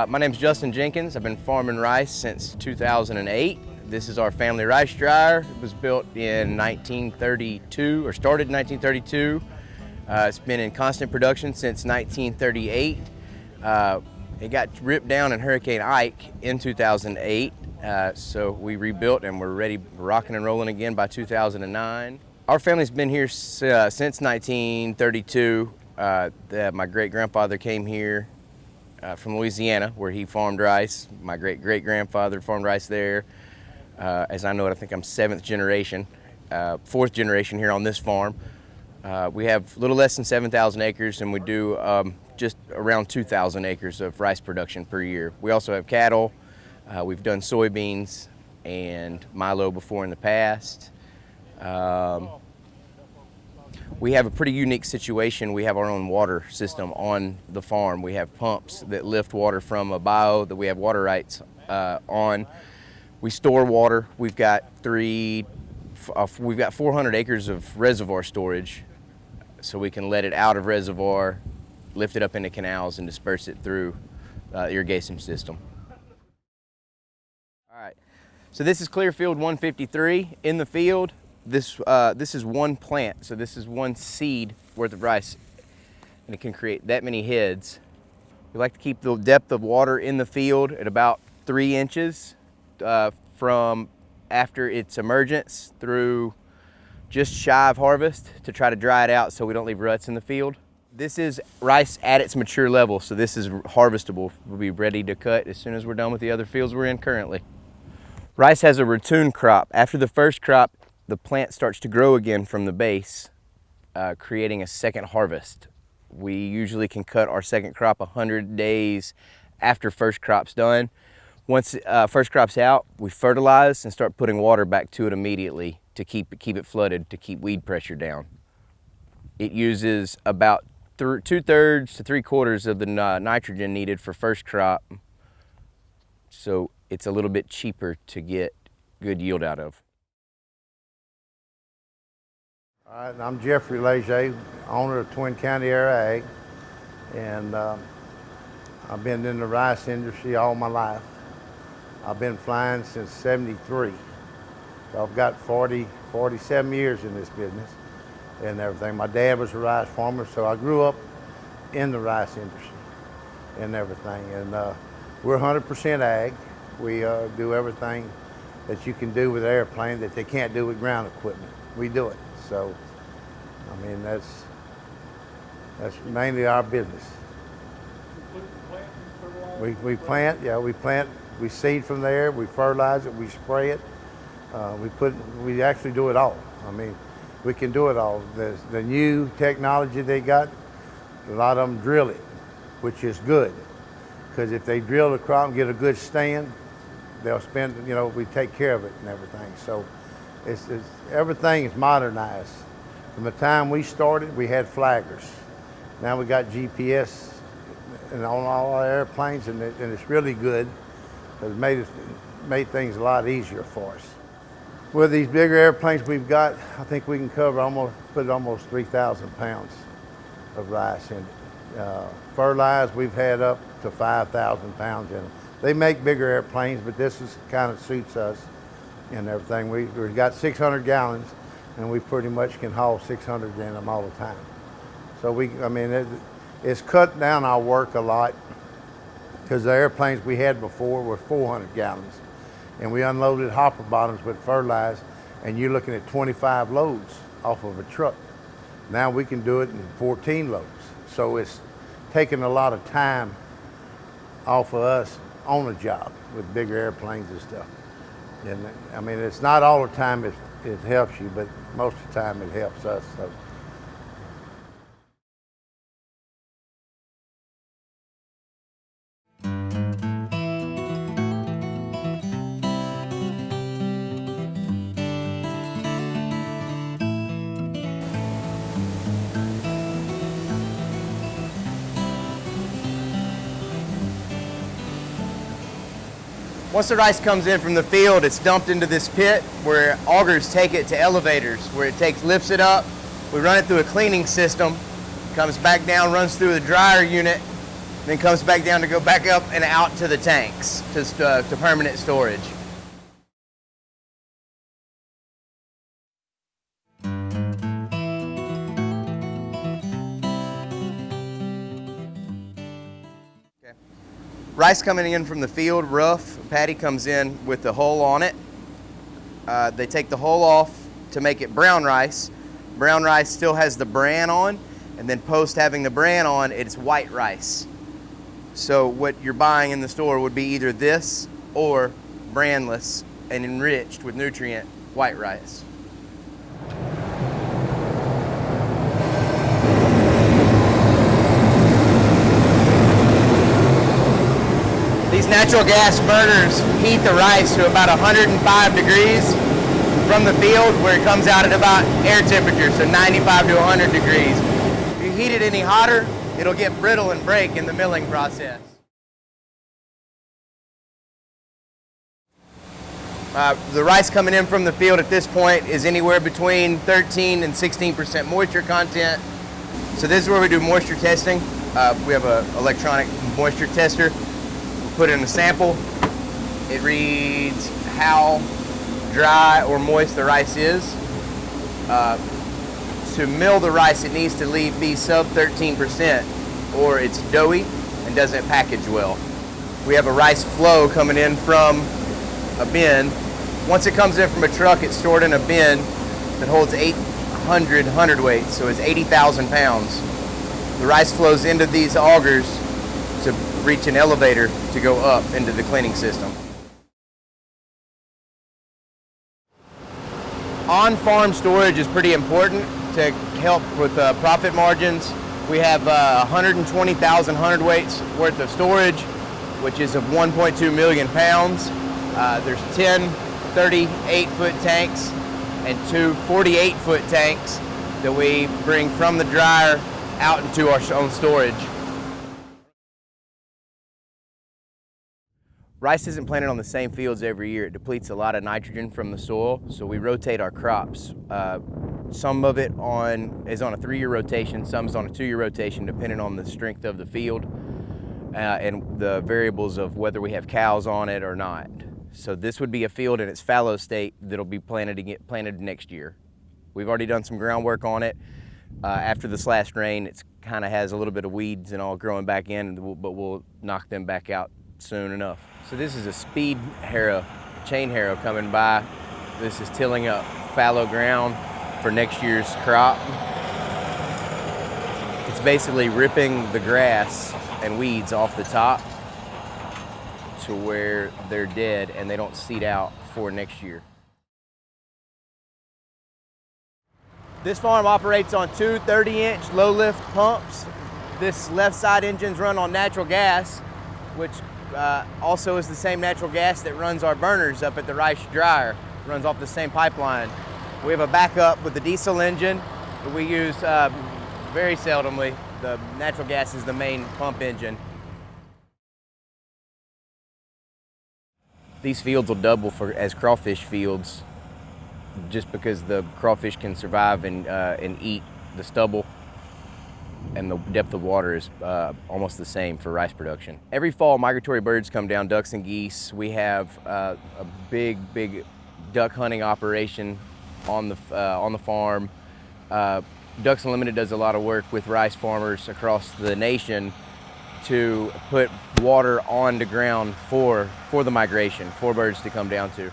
My name's Justin Jenkins. I've been farming rice since 2008. This is our family rice dryer. It was built in 1932, or started in 1932. It's been in constant production since 1938. It got ripped down in Hurricane Ike in 2008, so we rebuilt and we're ready, rocking and rolling again by 2009. Our family's been here since 1932. My great-grandfather came here from Louisiana, where he farmed rice. My great-great-grandfather farmed rice there. As I know it, I think I'm seventh generation, fourth generation here on this farm. We have a little less than 7,000 acres, and we do just around 2,000 acres of rice production per year. We also have cattle. We've done soybeans and milo before in the past. We have a pretty unique situation. We have our own water system on the farm. We have pumps that lift water from a bio that we have water rights on. We store water. We've got 400 acres of reservoir storage, so we can let it out of reservoir, lift it up into canals, and disperse it through irrigation system. All right, so this is Clearfield 153 in the field. This is one plant, so this is one seed worth of rice, and it can create that many heads. We like to keep the depth of water in the field at about 3 inches from after its emergence through just shy of harvest, to try to dry it out so we don't leave ruts in the field. This is rice at its mature level, so this is harvestable. We'll be ready to cut as soon as we're done with the other fields we're in currently. Rice has a ratoon crop. After the first crop, the plant starts to grow again from the base, creating a second harvest. We usually can cut our second crop 100 days after first crop's done. Once first crop's out, we fertilize and start putting water back to it immediately to keep it flooded, to keep weed pressure down. It uses about 2/3 to 3/4 of the nitrogen needed for first crop, so it's a little bit cheaper to get good yield out of. All right, I'm Jeffrey Leger, owner of Twin County Air Ag, and I've been in the rice industry all my life. I've been flying since '73. So I've got 47 years in this business and everything. My dad was a rice farmer, so I grew up in the rice industry and everything. And we're 100% ag. We do everything that you can do with an airplane that they can't do with ground equipment. We do it. So, I mean, that's mainly our business. We plant, yeah, we plant, we seed from there, we fertilize it, we spray it. We actually do it all. I mean, we can do it all. The new technology they got, a lot of them drill it, which is good. Because if they drill the crop and get a good stand, they'll spend, we take care of it and everything. So everything is modernized. From the time we started, we had flaggers. Now we got GPS on all our airplanes, and it's really good. It's made things a lot easier for us. With these bigger airplanes we've got, I think we can put almost 3,000 pounds of rice in it. Fertilized, we've had up to 5,000 pounds in them. They make bigger airplanes, but this kind of suits us and everything. We've got 600 gallons, and we pretty much can haul 600 in them all the time. So it's cut down our work a lot, because the airplanes we had before were 400 gallons. And we unloaded hopper bottoms with fertilizer, and you're looking at 25 loads off of a truck. Now we can do it in 14 loads. So it's taking a lot of time off of us on the job with bigger airplanes and stuff. And I mean, it's not all the time it helps you, but most of the time it helps us. So. Once the rice comes in from the field, it's dumped into this pit where augers take it to elevators, where it lifts it up. We run it through a cleaning system, comes back down, runs through the dryer unit, then comes back down to go back up and out to the tanks to permanent storage. Okay. Rice coming in from the field, rough. Paddy comes in with the hull on it. They take the hull off to make it brown rice. Brown rice still has the bran on, and then post having the bran on, it's white rice. So what you're buying in the store would be either this or branless and enriched with nutrient white rice. These natural gas burners heat the rice to about 105 degrees from the field, where it comes out at about air temperature, so 95 to 100 degrees. If you heat it any hotter, it'll get brittle and break in the milling process. The rice coming in from the field at this point is anywhere between 13 and 16% moisture content. So this is where we do moisture testing. We have an electronic moisture tester. We put in a sample. It reads how dry or moist the rice is. To mill the rice, it needs to be sub 13%, or it's doughy and doesn't package well. We have a rice flow coming in from a bin. Once it comes in from a truck, it's stored in a bin that holds 800 hundredweight, so it's 80,000 pounds. The rice flows into these augers to reach an elevator to go up into the cleaning system. On-farm storage is pretty important to help with profit margins. We have 120,000 hundredweights worth of storage, which is of 1.2 million pounds. There's 10 38-foot tanks and 2 48-foot tanks that we bring from the dryer out into our own storage. Rice isn't planted on the same fields every year. It depletes a lot of nitrogen from the soil, so we rotate our crops. Some of it is on a 3-year rotation, some's on a 2-year rotation, depending on the strength of the field and the variables of whether we have cows on it or not. So this would be a field in its fallow state that'll be planted next year. We've already done some groundwork on it. After this last rain, it kind of has a little bit of weeds and all growing back in, but we'll knock them back out soon enough. So this is a speed harrow, chain harrow coming by. This is tilling up fallow ground for next year's crop. It's basically ripping the grass and weeds off the top to where they're dead and they don't seed out for next year. This farm operates on 2 30-inch low-lift pumps. This left side engine's run on natural gas, which also is the same natural gas that runs our burners up at the rice dryer. It runs off the same pipeline. We have a backup with the diesel engine that we use very seldomly. The natural gas is the main pump engine. These fields will double as crawfish fields just because the crawfish can survive and eat the stubble, and the depth of water is almost the same for rice production. Every fall, migratory birds come down, ducks and geese. We have a big duck hunting operation on the farm. Ducks Unlimited does a lot of work with rice farmers across the nation to put water on the ground for the migration, for birds to come down to.